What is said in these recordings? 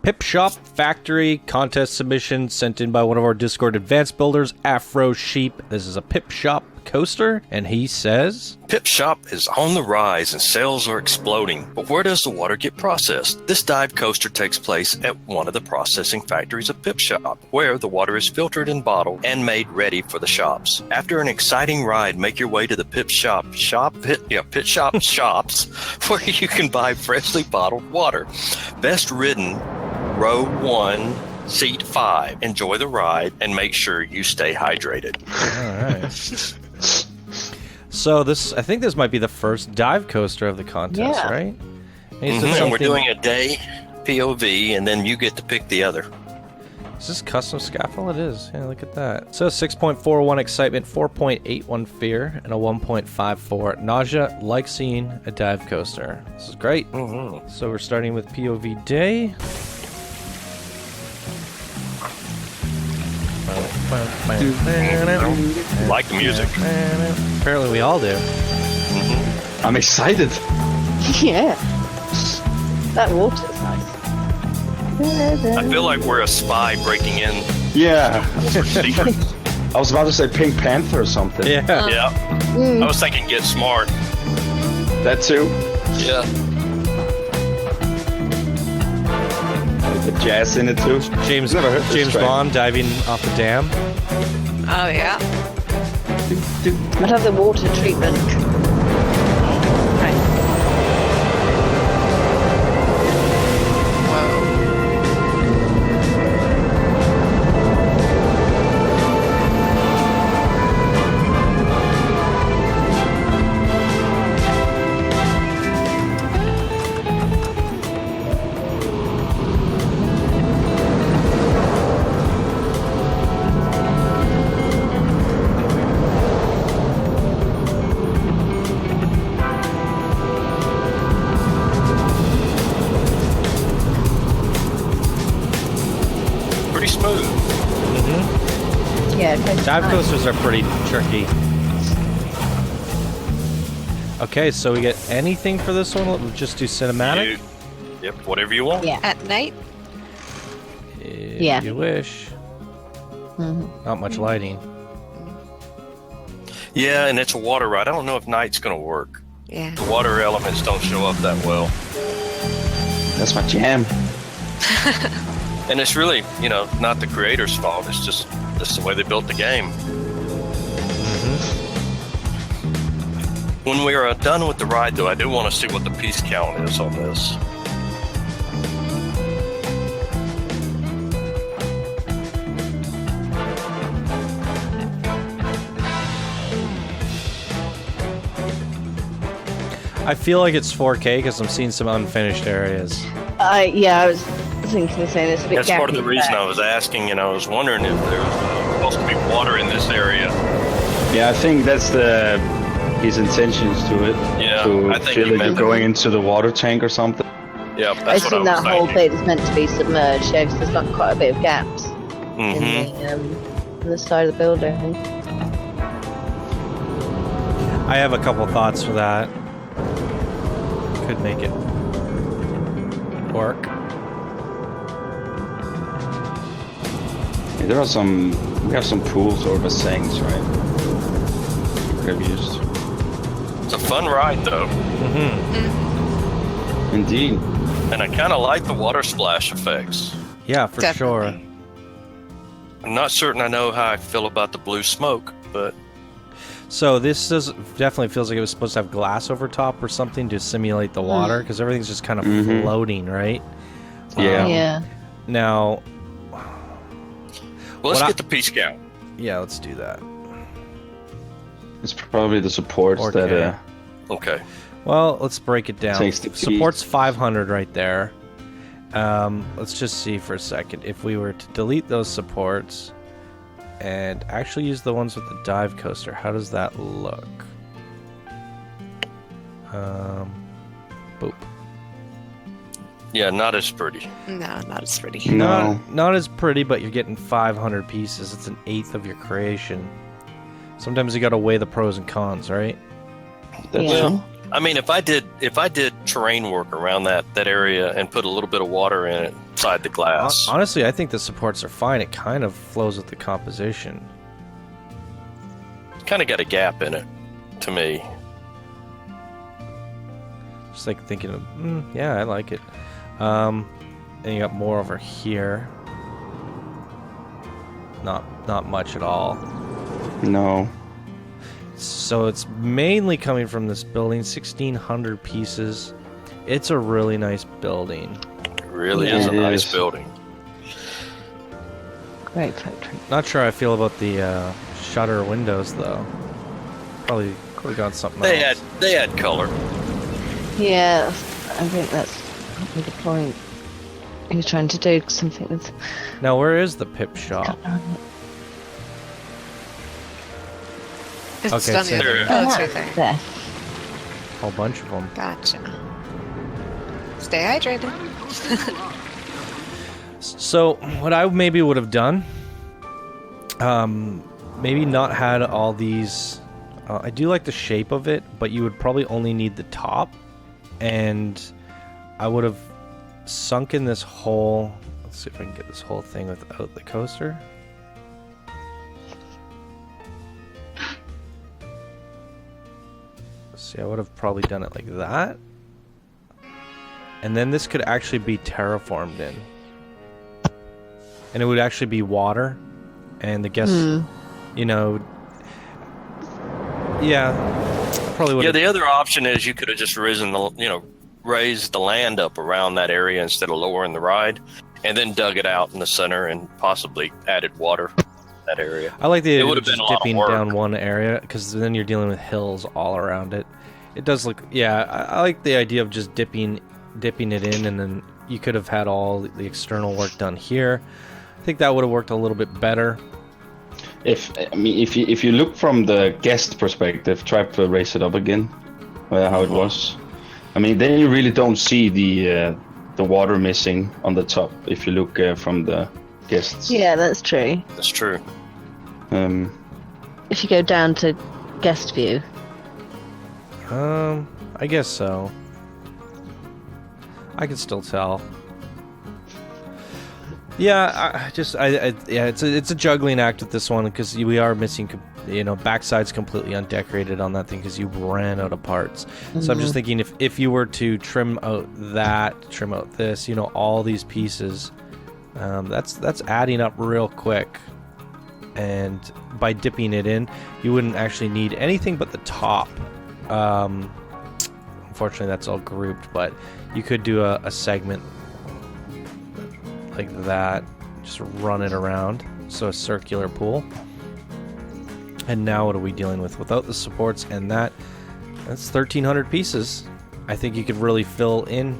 Pipshot Factory contest submission sent in by one of our Discord advanced builders, afrosheep. This is a Pipshot coaster, and he says, Pipshot is on the rise and sales are exploding, but where does the water get processed? This dive coaster takes place at one of the processing factories of Pipshot, where the water is filtered and bottled and made ready for the shops. After an exciting ride, make your way to the Pipshot shops, where you can buy freshly bottled water. Best ridden, row 1, seat 5. Enjoy the ride and make sure you stay hydrated. All right. So I think this might be the first dive coaster of the contest, right? And we're doing a day POV, and then you get to pick the other. Is this custom scaffold? It is. Yeah, look at that. So 6.41 excitement, 4.81 fear, and a 1.54 nausea. Like seeing a dive coaster. This is great. So we're starting with POV day. Like the music. Apparently we all do. I'm excited. Yeah. That water's nice. I feel like we're a spy breaking in. Yeah. Secrets. I was about to say Pink Panther or something. Yeah. Yeah. I was thinking Get Smart. That too. Yeah. With the jazz in it too. James Never heard this James track. Bond diving off the dam. Oh, yeah. I'd have the water treatment. Right. Pretty smooth. Yeah, it tastes Dive nice. coasters are pretty tricky. Okay, so we get anything for this one? We'll just do cinematic? Yep, whatever you want. Yeah. At night? If Yeah. you wish. Not much lighting. Yeah, and it's a water ride. I don't know if night's going to work. Yeah. The water elements don't show up that well. That's my jam. And it's really, not the creator's fault. It's just the way they built the game. When we are done with the ride, though, I do want to see what the piece count is on this. I feel like it's 4K because I'm seeing some unfinished areas. Yeah, I was thinking the same. It's a bit That's part of the gappy reason there. I was asking, I was wondering if there was supposed to be water in this area. Yeah, I think that's his intentions to it. Yeah, To I think feel he that meant you're going into the water tank or something. Yeah, I that's what I assume was that whole thinking. bit is meant to be submerged, yeah, because there's not quite a bit of gaps Mm-hmm. in the side of the building. I have a couple thoughts for that. Could make it work. Yeah, we have some pools or bassins, right? Could have used. It's a fun ride, though. Indeed. And I kind of like the water splash effects. Yeah, for sure. Definitely. I'm not certain I know how I feel about the blue smoke, but So this definitely feels like it was supposed to have glass over top or something to simulate the water, because everything's just kind of floating, right? Yeah. Yeah. Now, let's What get the piece count. yeah, let's do that. It's probably the supports Or that can. Okay. Well, let's break it down. Takes the piece. Support's 500 right there. Let's just see for a second. If we were to delete those supports and actually use the ones with the dive coaster, how does that look? Boop. Yeah, not as pretty. No, not as pretty. No. Not as pretty, but you're getting 500 pieces. It's an eighth of your creation. Sometimes you gotta weigh the pros and cons, right? That's Yeah. I mean, if I did terrain work around that area and put a little bit of water in it, inside the glass. Honestly, I think the supports are fine. It kind of flows with the composition. Kind of got a gap in it, to me. Just like thinking of, yeah, I like it. And you got more over here. Not much at all. No. So it's mainly coming from this building, 1,600 pieces. It's a really nice building. It really is a nice building. Great factory. Not sure how I feel about the shutter windows though. Probably could have got something else. They add color. Yeah, I think that's probably the point. He was trying to do something with. Now, where is the pip shop? It's Okay, done so the other. Oh, it's right there. There. A whole bunch of them. Gotcha. Stay hydrated. So, what I maybe would have done, maybe not had all these. I do like the shape of it, but you would probably only need the top, and I would have sunken this whole. Let's see if I can get this whole thing without the coaster. See, I would have probably done it like that. And then this could actually be terraformed in. And it would actually be water. And the guests, you know... Yeah, probably would. Yeah, the other option is you could have just raised the land up around that area instead of lowering the ride, and then dug it out in the center and possibly added water in that area. I like the idea would of have just been a lot of dipping work. down one area, because then you're dealing with hills all around it. It does look... Yeah, I like the idea of just dipping it in, and then you could have had all the external work done here. I think that would have worked a little bit better. If you look from the guest perspective, try to raise it up again, how it was. I mean, then you really don't see the water missing on the top if you look from the guests. Yeah, that's true. That's true. If you go down to guest view. I guess so. I can still tell. Yeah, it's a juggling act with this one, because we are missing, backside's completely undecorated on that thing because you ran out of parts. So I'm just thinking if you were to trim out this, all these pieces, that's adding up real quick. And by dipping it in, you wouldn't actually need anything but the top. Unfortunately, that's all grouped, but you could do a segment like that, just run it around, so a circular pool. And now what are we dealing with without the supports? And that's 1,300 pieces. I think you could really fill in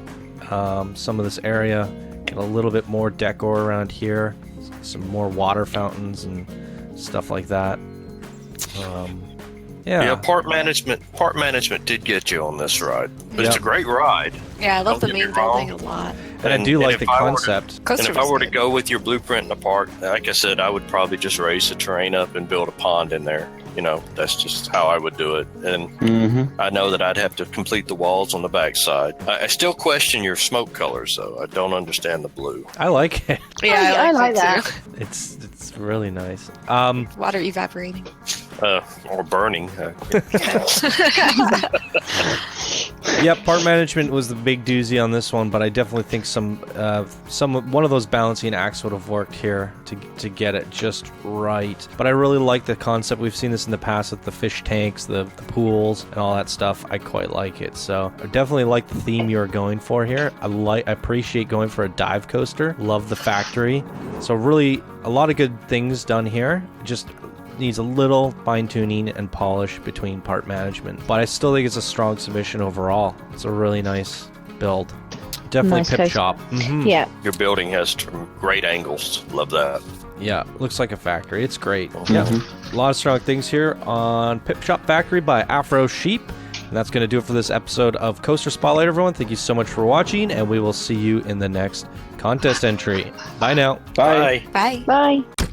some of this area, get a little bit more decor around here, some more water fountains and stuff like that. Yeah, part management did get you on this ride, but it's a great ride. Yeah, I love the Don't get main me wrong. building a lot. And I do like the concept. And if I were to go with your blueprint in the park, like I said, I would probably just raise the terrain up and build a pond in there. That's just how I would do it. And I know that I'd have to complete the walls on the backside. I still question your smoke colors, though. I don't understand the blue. I like it. Yeah, I like that. too. It's really nice. Water evaporating. Or burning. Yep, part management was the big doozy on this one, but I definitely think one of those balancing acts would have worked here to get it just right. But I really like the concept. We've seen this in the past with the fish tanks, the pools, and all that stuff. I quite like it. So I definitely like the theme you're going for here. I appreciate going for a dive coaster. Love the factory. So really, a lot of good things done here. Just needs a little fine-tuning and polish between part management, but I still think it's a strong submission overall. It's a really nice build. Definitely Nice Pip case. Shop. Yeah. Your building has great angles. Love that. Yeah, looks like a factory. It's great. Yeah, a lot of strong things here on Pipshot Factory by afrosheep. And that's going to do it for this episode of Coaster Spotlight, everyone. Thank you so much for watching, and we will see you in the next contest entry. Bye now. Bye. Bye. Bye.